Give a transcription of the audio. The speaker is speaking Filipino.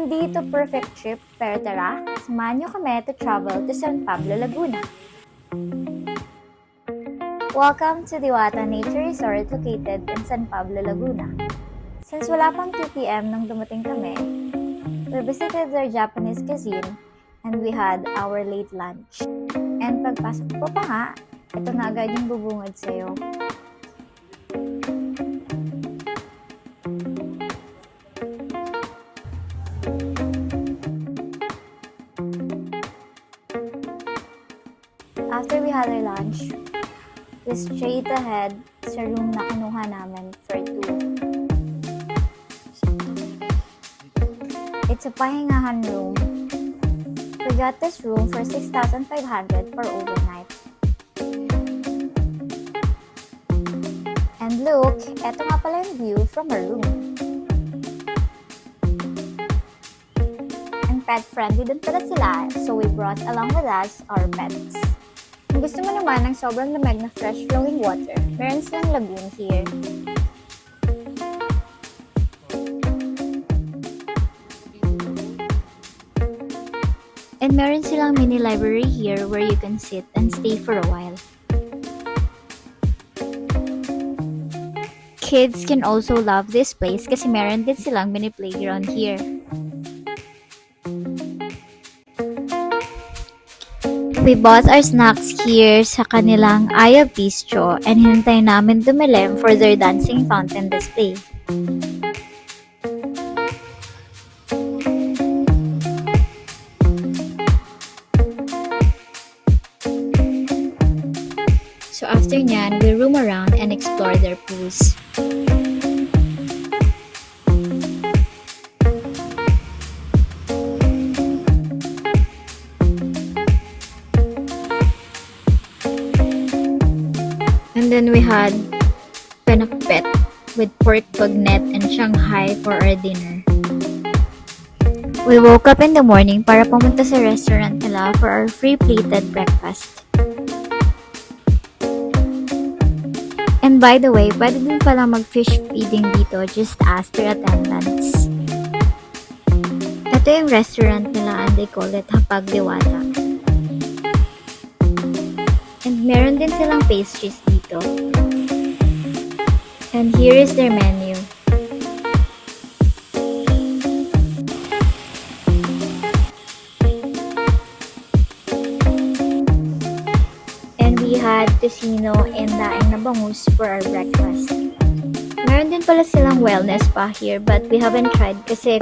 Hindi ito perfect trip, pero tara, samahan niyo kami to travel to San Pablo, Laguna. Welcome to Diwata Nature Resort located in San Pablo, Laguna. Since wala pang 2 p.m. nung dumating kami, we visited their Japanese cuisine and we had our late lunch. And pagpasok ko pa nga, ito na agad yung bubungad sa'yo. After we had our lunch, we straight ahead sa room na kinuha namin for 2. It's a pahingahan room. We got this room for 6,500 for overnight. And look, eto nga pala yung view from our room. And pet-friendly din pala sila, so we brought along with us our pets. Kung gusto mo naman ng sobrang lamig na fresh flowing water, meron silang lagoon here. And meron silang mini library here where you can sit and stay for a while. Kids can also love this place kasi meron din silang mini playground here. We bought our snacks here sa kanilang Aya Bistro and hinintay namin dumilim for their dancing fountain display. So after nyan, we roam around and explore their pools. And then we had pinakpet with pork bagnet and Shanghai for our dinner. We woke up in the morning para pumunta sa restaurant nila for our free plated breakfast. And by the way, pwede din pala mag-fish feeding dito, just ask their attendants. Ito yung restaurant nila and they call it Hapag Diwata. And meron din silang pastries dito. And here is their menu. And we had tocino and daing na bangus for our breakfast. Meron din pala silang wellness spa here but we haven't tried kasi